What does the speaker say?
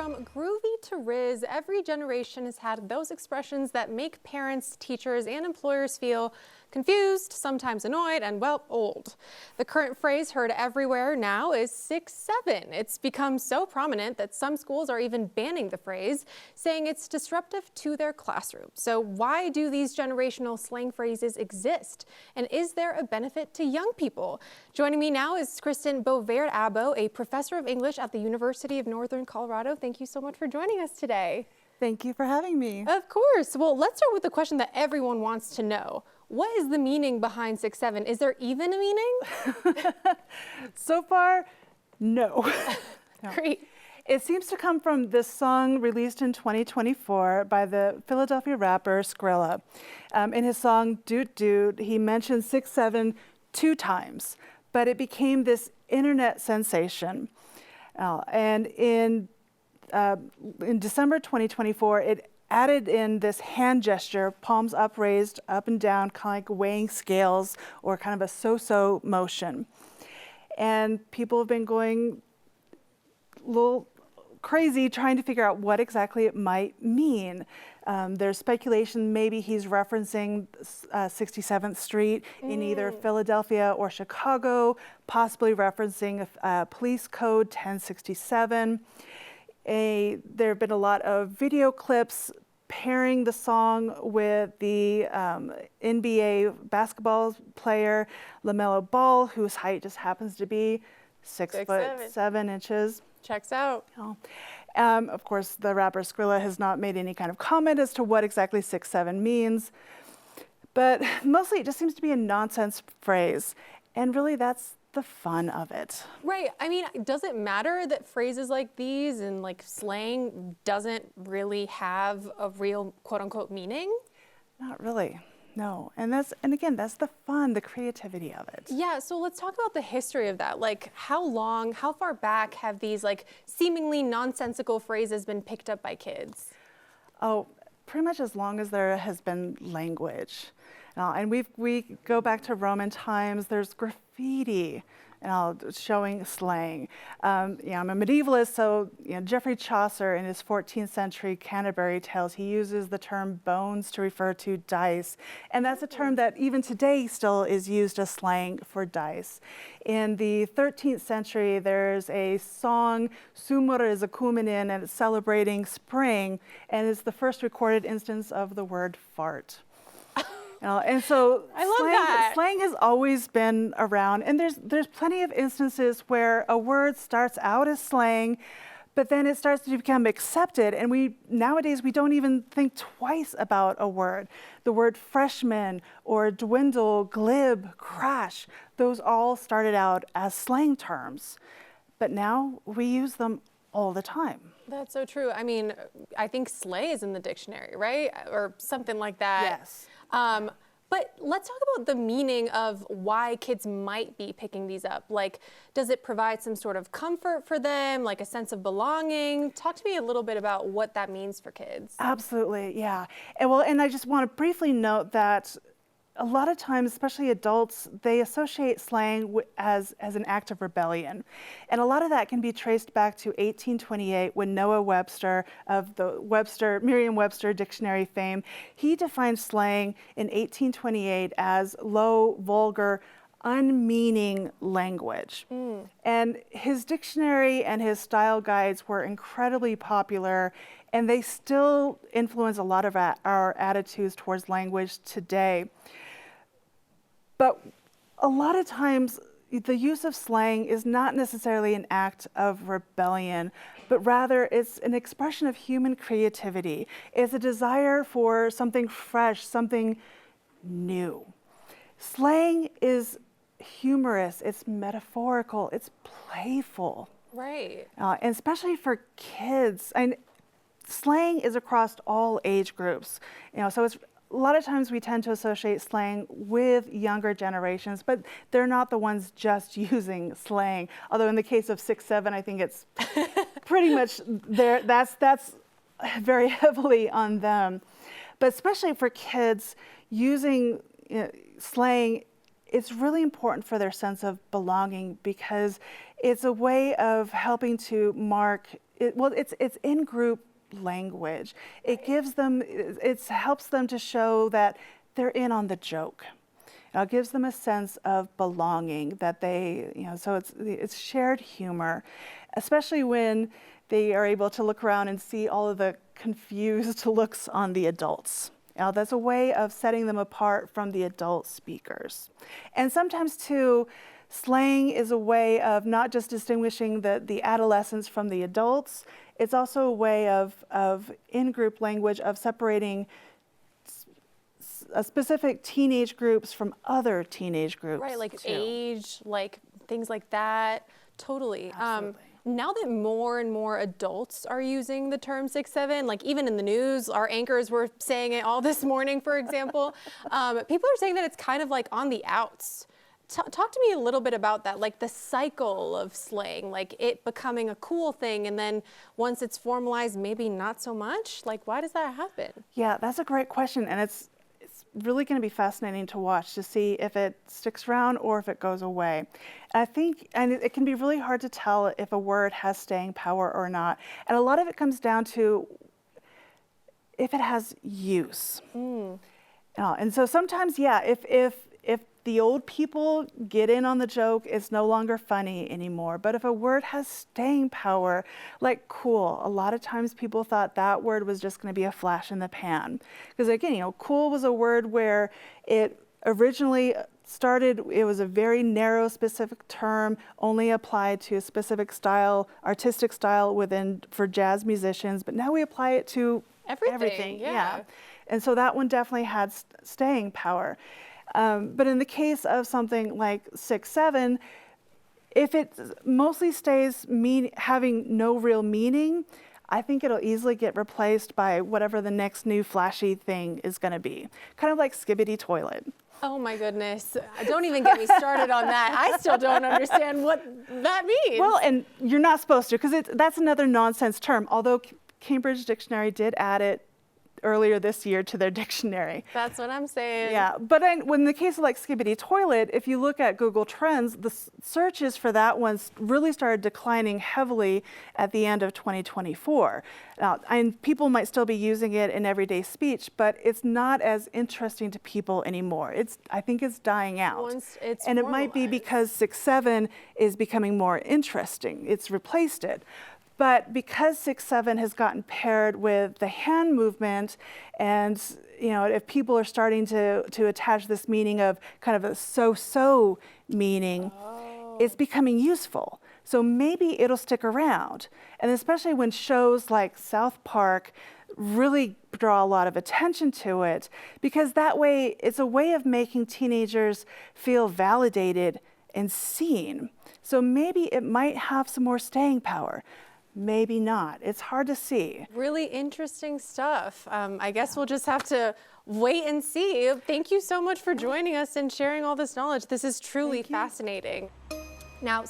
From groovy to rizz, every generation has had those expressions that make parents, teachers, and employers feel confused, sometimes annoyed, and, well, old. The current phrase heard everywhere now is 6-7. It's become so prominent that some schools are even banning the phrase, saying it's disruptive to their classroom. So why do these generational slang phrases exist? And is there a benefit to young people? Joining me now is Kristin Bovaird-Abbo, a professor of English at the University of Northern Colorado. Thank you so much for joining us today. Thank you for having me. Of course. Well, let's start with the question that everyone wants to know. What is the meaning behind 6-7? Is there even a meaning? So far, no. No. Great. It seems to come from this song released in 2024 by the Philadelphia rapper Skrilla. In his song Doot Doot, he mentioned 6-7 2 times, but it became this internet sensation. And in December 2024, it added in this hand gesture, palms upraised, up and down, kind of like weighing scales or kind of a so-so motion. And people have been going a little crazy trying to figure out what exactly it might mean. There's speculation maybe he's referencing 67th Street in either Philadelphia or Chicago, possibly referencing Police Code 1067. There have been a lot of video clips pairing the song with the NBA basketball player LaMelo Ball, whose height just happens to be 6'7". Checks out. Of course, the rapper Skrilla has not made any kind of comment as to what exactly 6-7 means, but mostly it just seems to be a nonsense phrase, and really that's the fun of it. Right. I mean, does it matter that phrases like these and like slang doesn't really have a real quote unquote meaning? Not really. No. And again, that's the fun, the creativity of it. Yeah, so let's talk about the history of that. Like how far back have these like seemingly nonsensical phrases been picked up by kids? Oh, pretty much as long as there has been language. And we go back to Roman times. There's graffiti showing slang. I'm a medievalist, so Geoffrey Chaucer in his 14th century Canterbury Tales, he uses the term bones to refer to dice. And that's a term that even today still is used as slang for dice. In the 13th century, there's a song, Sumur is a Kuminin, and it's celebrating spring, and it's the first recorded instance of the word fart. And so slang has always been around, and there's plenty of instances where a word starts out as slang, but then it starts to become accepted, and nowadays we don't even think twice about a word. The word freshman or dwindle, glib, crash, those all started out as slang terms, but now we use them all the time. That's so true. I mean, I think slay is in the dictionary, right? Or something like that. Yes. But let's talk about the meaning of why kids might be picking these up. Like, does it provide some sort of comfort for them, like a sense of belonging? Talk to me a little bit about what that means for kids. Absolutely, yeah. And I just want to briefly note that a lot of times, especially adults, they associate slang as an act of rebellion. And a lot of that can be traced back to 1828 when Noah Webster of the Merriam-Webster dictionary fame, he defined slang in 1828 as low, vulgar, unmeaning language. And his dictionary and his style guides were incredibly popular, and they still influence a lot of our attitudes towards language today. But a lot of times, the use of slang is not necessarily an act of rebellion, but rather it's an expression of human creativity. It's a desire for something fresh, something new. Slang is humorous, it's metaphorical, it's playful. Right. And especially for kids. And slang is across all age groups. So it's a lot of times we tend to associate slang with younger generations, but they're not the ones just using slang. Although in the case of 6-7, I think it's pretty much there. That's very heavily on them. But especially for kids, using slang, it's really important for their sense of belonging because it's a way of helping to mark it's in-group language. It gives them, it helps them to show that they're in on the joke. It gives them a sense of belonging, that they, so it's shared humor, especially when they are able to look around and see all of the confused looks on the adults. That's a way of setting them apart from the adult speakers. And sometimes too, slang is a way of not just distinguishing the adolescents from the adults, it's also a way of in-group language of separating specific teenage groups from other teenage groups. Right, like too. age, like things like that, totally. Absolutely. Now that more and more adults are using the term 6'7", like even in the news, our anchors were saying it all this morning, for example, people are saying that it's kind of like on the outs. Talk to me a little bit about that, like the cycle of slang, like it becoming a cool thing, and then once it's formalized, maybe not so much. Like, why does that happen? Yeah, that's a great question, and it's really going to be fascinating to watch to see if it sticks around or if it goes away. And I think, and it can be really hard to tell if a word has staying power or not. And a lot of it comes down to if it has use. And so sometimes, yeah, if the old people get in on the joke, it's no longer funny anymore. But if a word has staying power, like cool, a lot of times people thought that word was just going to be a flash in the pan. Because again, cool was a word where it originally started, it was a very narrow, specific term, only applied to a specific style, artistic style for jazz musicians. But now we apply it to everything. Yeah. And so that one definitely had staying power. But in the case of something like 6'7", if it mostly stays having no real meaning, I think it'll easily get replaced by whatever the next new flashy thing is going to be. Kind of like skibbity toilet. Oh my goodness. Don't even get me started on that. I still don't understand what that means. Well, and you're not supposed to, because that's another nonsense term, although Cambridge Dictionary did add it earlier this year to their dictionary. That's what I'm saying. Yeah, but when the case of like skibbity toilet, if you look at Google Trends, the searches for that one really started declining heavily at the end of 2024. And people might still be using it in everyday speech, but it's not as interesting to people anymore. I think it's dying out. Once it's and it might be because 6'7" is becoming more interesting. It's replaced it. But because 6'7" has gotten paired with the hand movement, and if people are starting to attach this meaning of kind of a so-so meaning, it's becoming useful. So maybe it'll stick around. And especially when shows like South Park really draw a lot of attention to it, because that way it's a way of making teenagers feel validated and seen. So maybe it might have some more staying power. Maybe not. It's hard to see. Really interesting stuff. I guess we'll just have to wait and see. Thank you so much for joining us and sharing all this knowledge. This is truly fascinating. Now,